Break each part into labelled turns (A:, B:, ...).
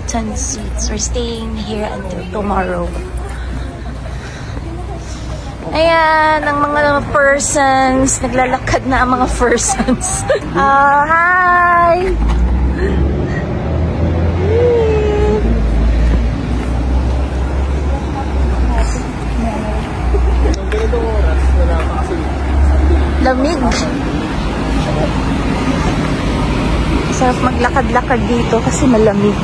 A: Sheraton Suites. We're staying here until tomorrow. Ayan, ang mga persons. Naglalakad na ang mga persons. Hi! Lamig. Sarap maglakad-lakad dito kasi malamig.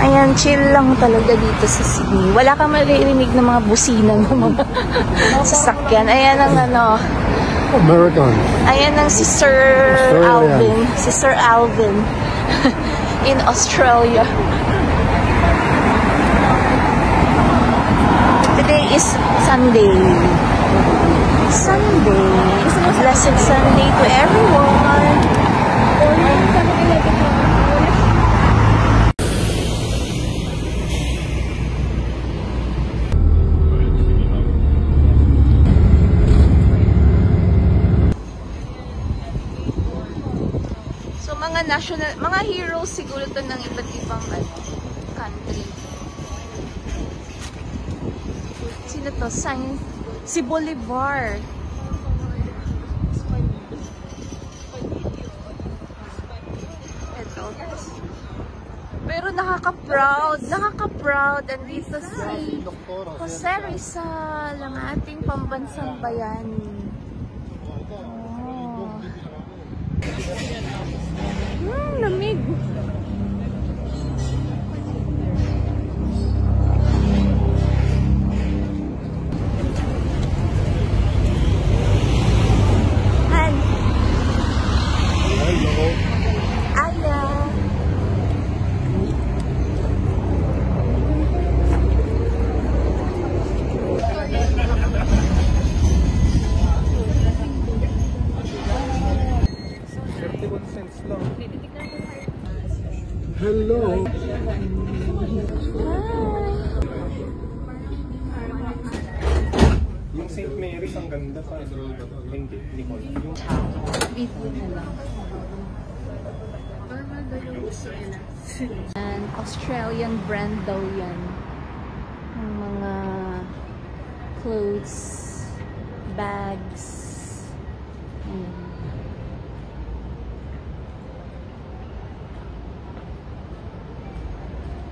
A: Ayan, chill lang talaga dito sa Sydney. Wala kang maririnig ng mga busina ng mga sasakyan. Ayan ang ano.
B: American.
A: Ayan ang si Sir Alvin. Si Sir Alvin. In Australia. Today is Sunday. Sunday. Blessed Sunday to everyone. So mga heroes siguro to ng iba't ibang country. Sino to? Si Bolivar. Ito. Pero nakaka-proud. Andito si Jose Rizal, ang ating pambansang bayani. Lamig.
B: Hello.
C: Yung St. Mary's ang ganda pa. Hindi ko. Yung
A: Video na lang. And Australian brand daw yan. Ng mga clothes, bags.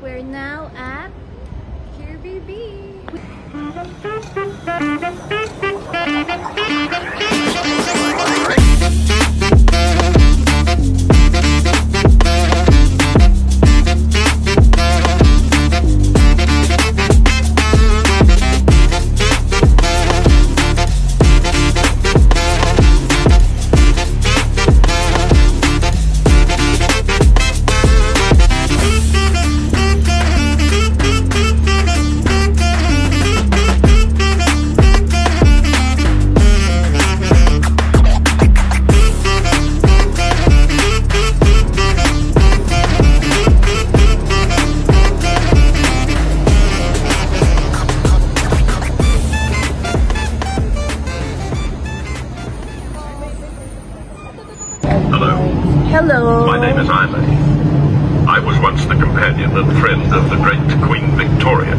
A: We're now at Kirby Beach. Hello.
D: My name is Islay. I was once the companion and friend of the great Queen Victoria.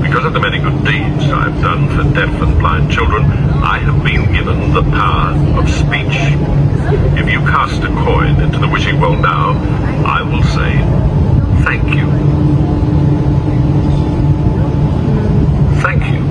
D: Because of the many good deeds I've done for deaf and blind children, I have been given the power of speech. If you cast a coin into the wishing well now, I will say, thank you. Thank you.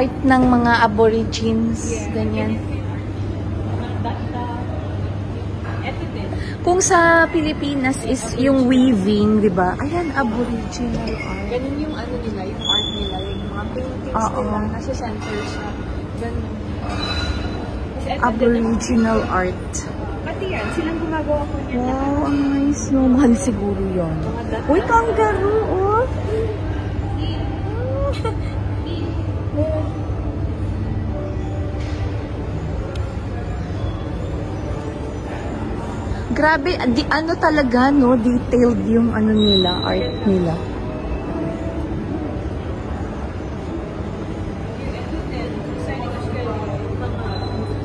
A: art ng mga aborigines. Ganyan. Kung sa Pilipinas is yung weaving, di ba? Ayan, aboriginal art.
E: Ganun yung ano nila, yung art nila, yung mga paintings
A: Oo.
E: nila, nasa center siya. Ganun. Kasi ito,
A: Aboriginal art.
E: pati yan, silang gumagawa ko niya.
A: Wow, ang nice no. Mahal siguro yun. Uy, kangaroo, oh. Grabe, ano talaga, no? Detailed yung ano nila, art nila.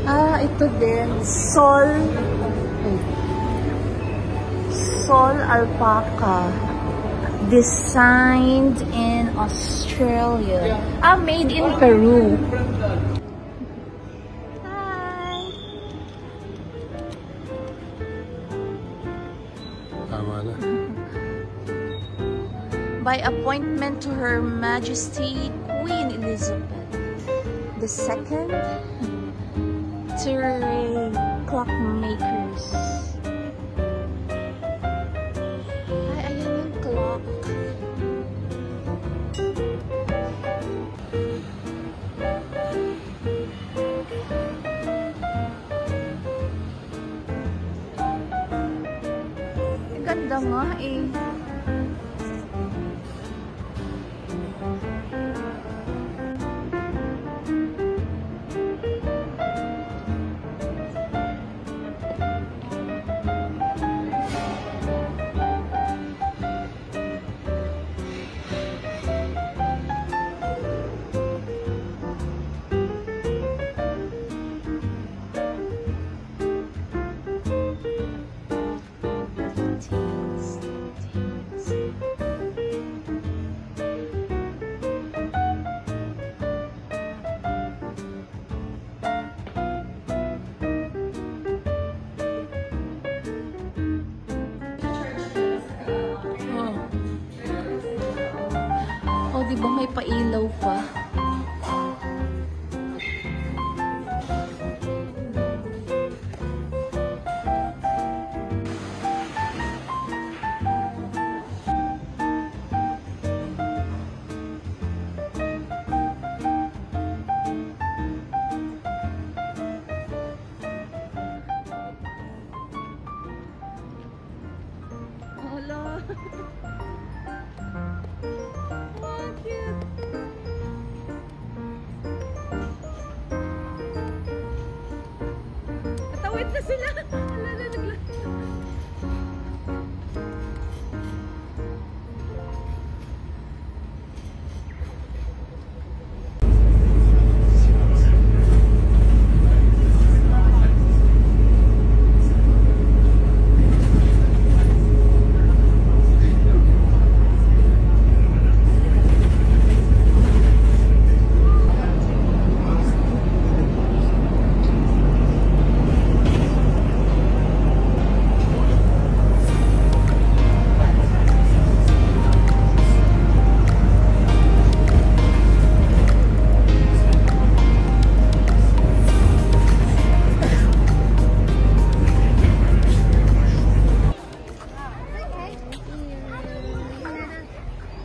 A: Ah, ito din. Sol alpaca. Designed in Australia. Ah, made in Peru. Hi.
B: Tama na.
A: By appointment to Her Majesty Queen Elizabeth II, Turray Clockmakers. Ay, ayan yung clock. Ang ganda nga eh. Oh, di ba may pailaw pa? Hello. Atawid na sila.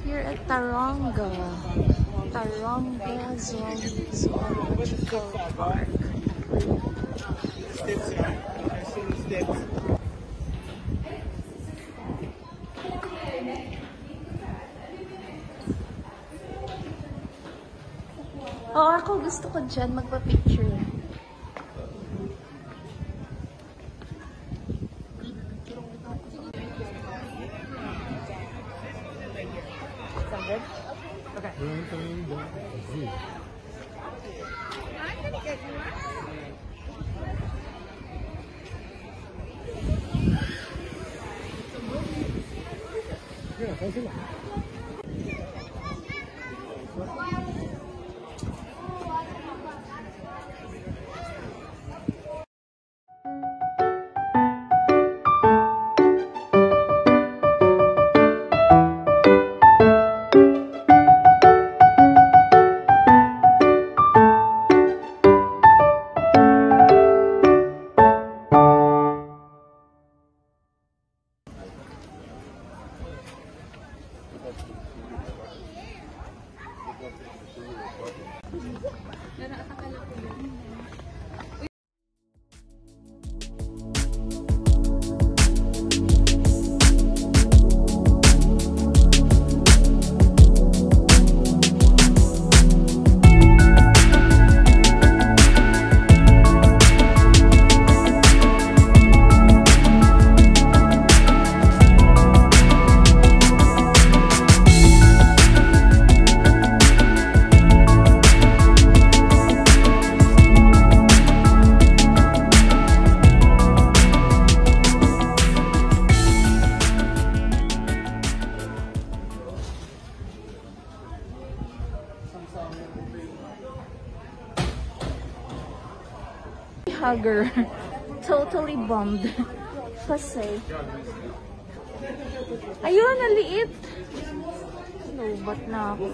A: Here at Taronga. Taronga Zoological Park. Oo, ako gusto ko dyan magpa-picture.
B: Yeah, thank you.
A: vlogger. Totally bummed. Kasi, ayun, naliit. Lubat na ako.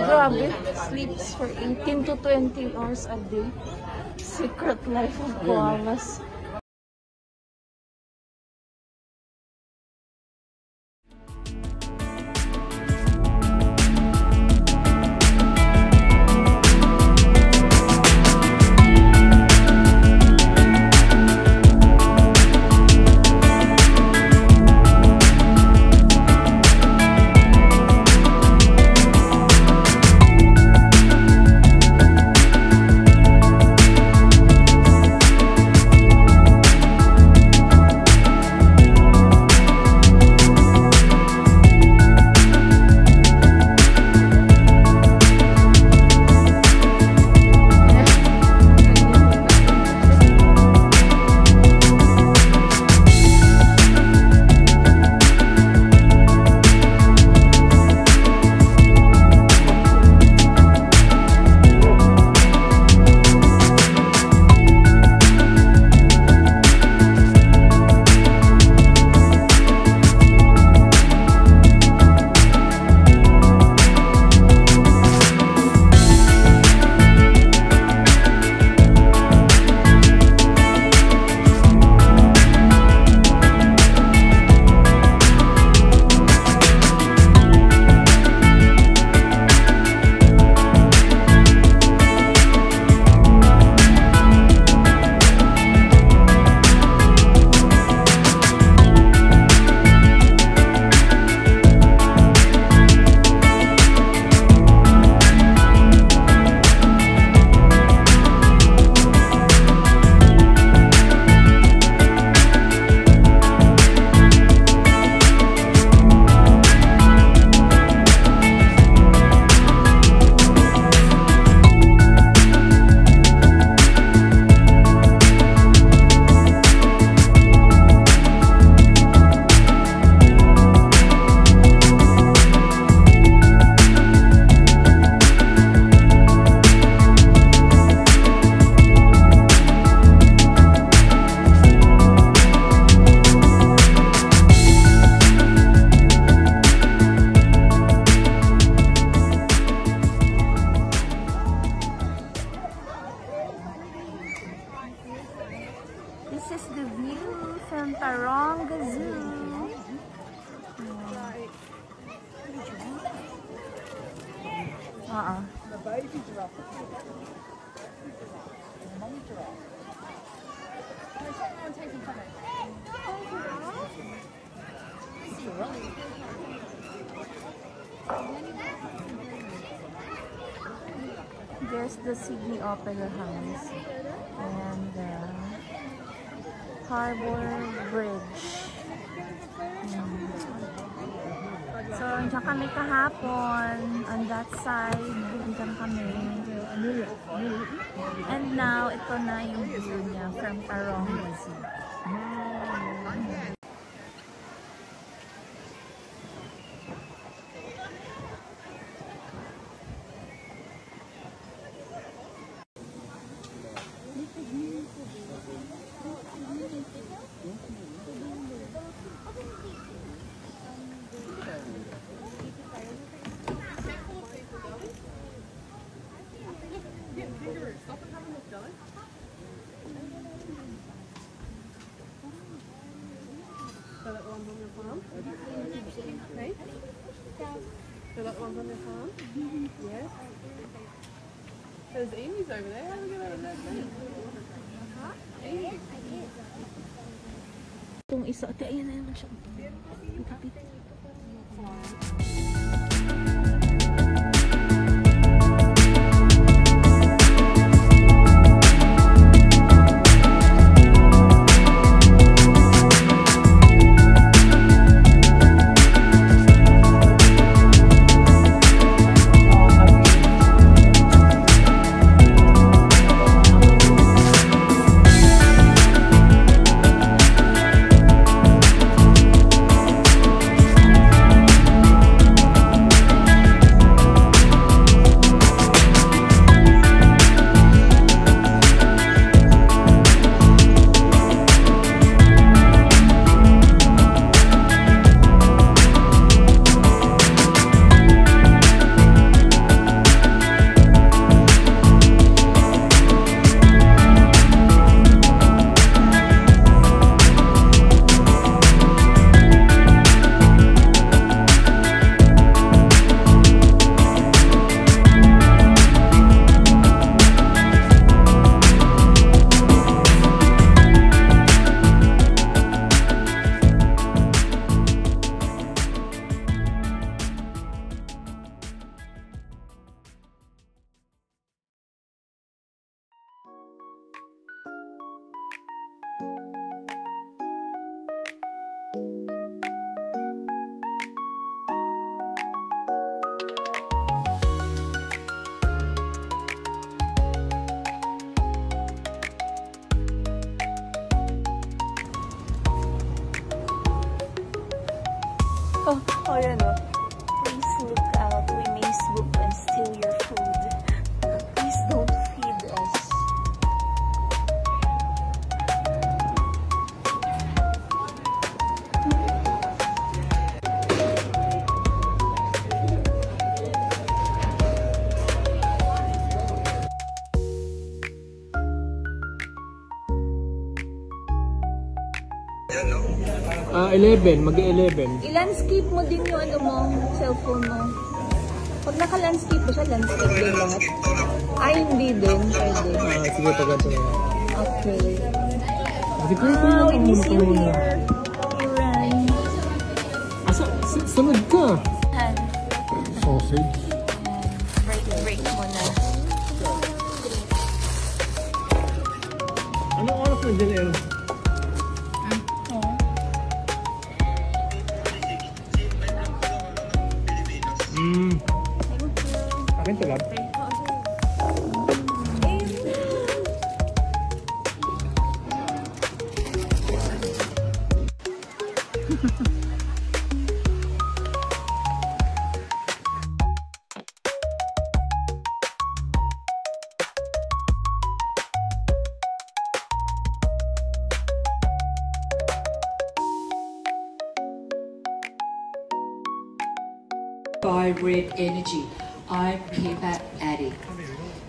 A: Grabe, sleeps for 18 to 20 hours a day. Secret life of koalas. This is the view from Taronga Zoo.
E: The baby giraffe. The mum giraffe. Someone taking photos.
A: There's the Sydney Opera House and Harbor Bridge. So, dyan kami kahapon. On that side, dyan kami. And now, ito na yung view niya from Taronga Zoo.
E: So that the ones on your farm? Right? So that the ones on your farm? Yes. There's Amy's over there. Have a go over there. Amy.
A: Itong isa, ayan na naman siya. Oh, yan o. Please look out. We may swoop and steal your food. Please don't feed us.
B: Ah, 11. Mag-11.
A: I-landscape mo din yung ano mo, cellphone mo. Pag naka-landscape mo siya, landscape din lahat. Ay, hindi din. Pwede.
B: Ah, sige, pag ganito na.
A: Okay.
B: Hindi ko
A: We miss you here. Run.
B: Sunod ka.
A: Hand.
B: Sausage.
A: Break mo na.
B: Anong oras na dyan, El? Akin to lang.
F: By Red Energy. I'm Pippa Addy.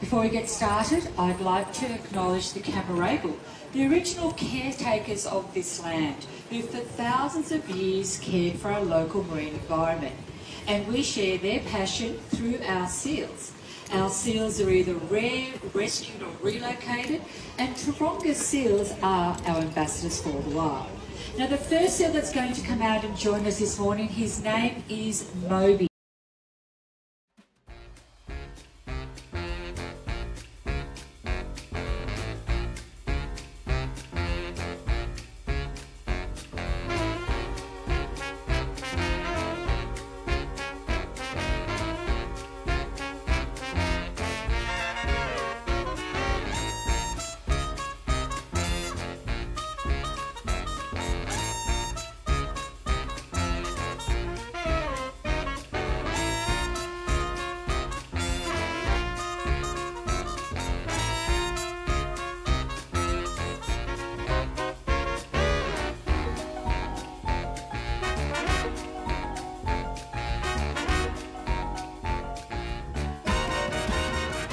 F: Before we get started, I'd like to acknowledge the Cammeraygal, the original caretakers of this land, who for thousands of years cared for our local marine environment. And we share their passion through our seals. Our seals are either rare, rescued or relocated, and Taronga seals are our ambassadors for the wild. Now the first seal that's going to come out and join us this morning, his name is Moby.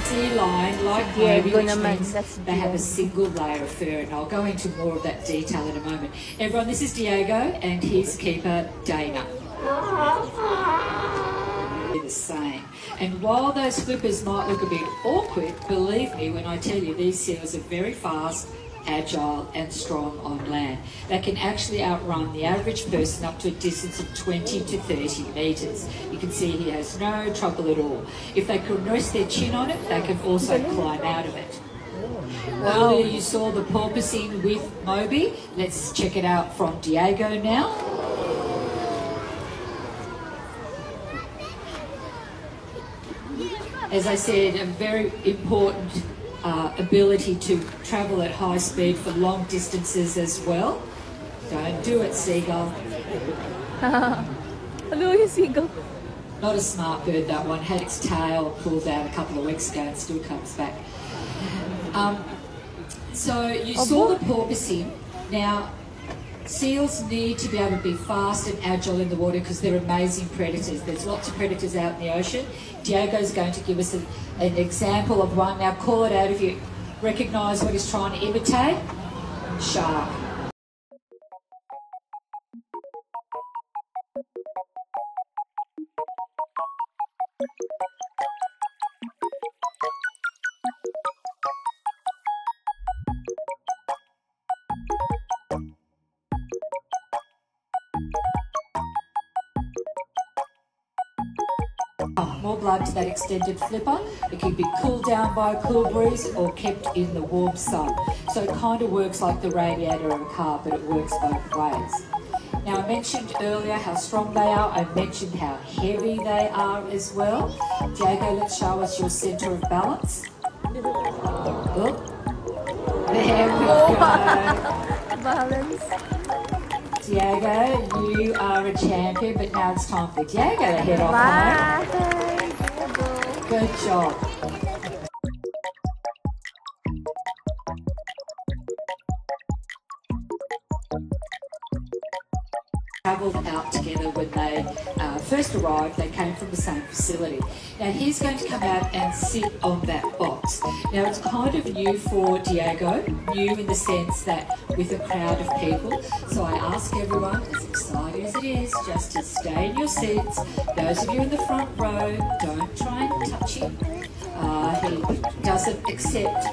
F: Sea lion, like Moby,
A: Diego
F: which
A: naman,
F: means
A: that's
F: they have a
A: Diego.
F: single layer of fur, and I'll go into more of that detail in a moment. Everyone, this is Diego and his keeper, Dana. They're the same. And while those flippers might look a bit awkward, believe me when I tell you these seals are very fast, agile and strong on land. They can actually outrun the average person up to a distance of 20 to 30 metres. You can see he has no trouble at all. If they can rest their chin on it, they can also climb out of it. Earlier you saw the porpoising with Moby. Let's check it out from Diego now. As I said, a very important ability to travel at high speed for long distances as well. Don't do it, seagull.
A: Hello, yung seagull.
F: Not a smart bird, that one. Had its tail pulled out a couple of weeks ago and still comes back. So you saw the porpoising. Now, seals need to be able to be fast and agile in the water because they're amazing predators. There's lots of predators out in the ocean. Diego's going to give us an example of one. Now call it out if you recognise what he's trying to imitate. Shark. More blood to that extended flipper. It can be cooled down by a cool breeze or kept in the warm sun. So it kind of works like the radiator of a car, but it works both ways. Now, I mentioned earlier how strong they are. I mentioned how heavy they are as well. Diego, let's show us your centre of balance. Oh. There we go.
A: Balance.
F: Diego, you are a champion, but now it's time for Diego to head off home.
A: Bye.
F: Good job. Travelled out together when they first arrived. They came from the same facility. Now he's going to come out and sit on that box. Now it's kind of new for Diego, new in the sense that with a crowd of people. So I ask everyone, as exciting as it is, just to stay in your seats. Those of you in the front row, don't try and touch him. He doesn't accept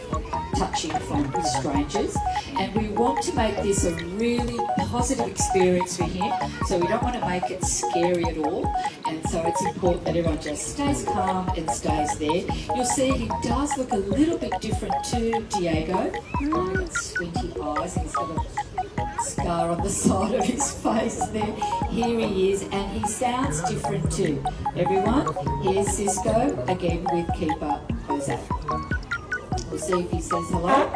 F: touching from strangers, and we want to make this a really positive experience for him, so we don't want to make it scary at all, and so it's important that everyone just stays calm and stays there. You'll see he does look a little bit different to Diego. Squinty eyes, and he's got a scar on the side of his face there. Here he is, and he sounds different too. Everyone, here's Cisco, again with keeper Jose. We'll see if he says hello.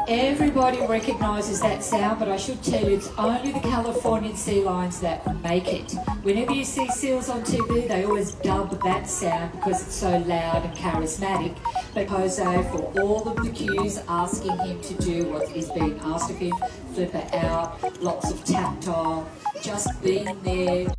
F: Everybody recognises that sound, but I should tell you it's only the Californian sea lions that make it. Whenever you see seals on TV, they always dub that sound because it's so loud and charismatic. But Jose, for all of the cues asking him to do what is being asked of him, flipper out, lots of tactile, just being there.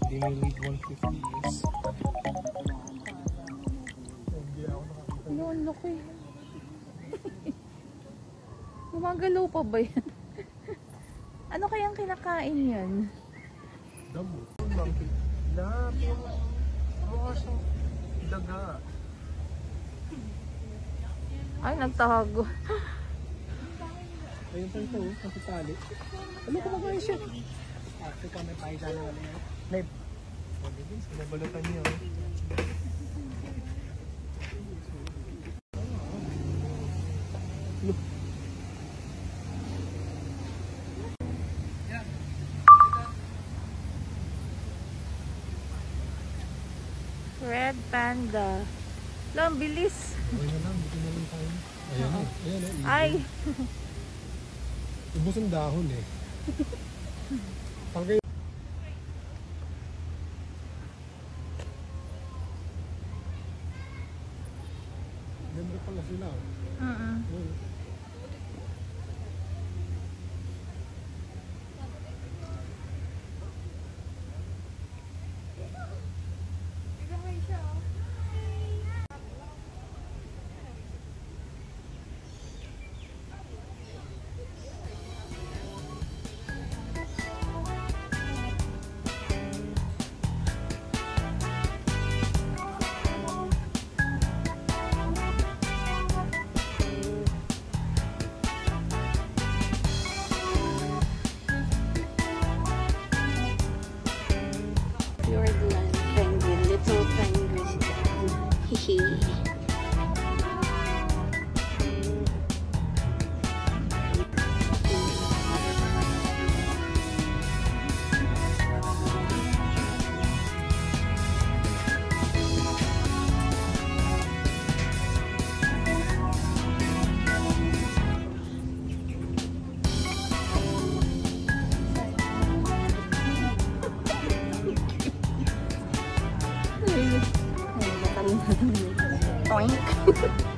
B: They may need 150 years.
E: Ano, ang laki. Gumagalaw pa ba yan?
A: Ano kayang kinakain yan?
B: Damo. Monkey. Lapi. Mukha siyang daga.
A: Ay, nagtago.
B: Ayun pa ito, nakitali. Ano kumakain siya? After ka may paisa na wala yan. Neb. Sinabalutan niyo. Look.
A: Red panda. Lang, bilis.
B: Ayun na lang, bitin na lang tayo. Ayan na, ayan na.
A: Ay.
B: Ubus ang dahon eh. Pagay. Ganda pala sila.
A: Fiordland penguin, little penguin. Hehe. Oink.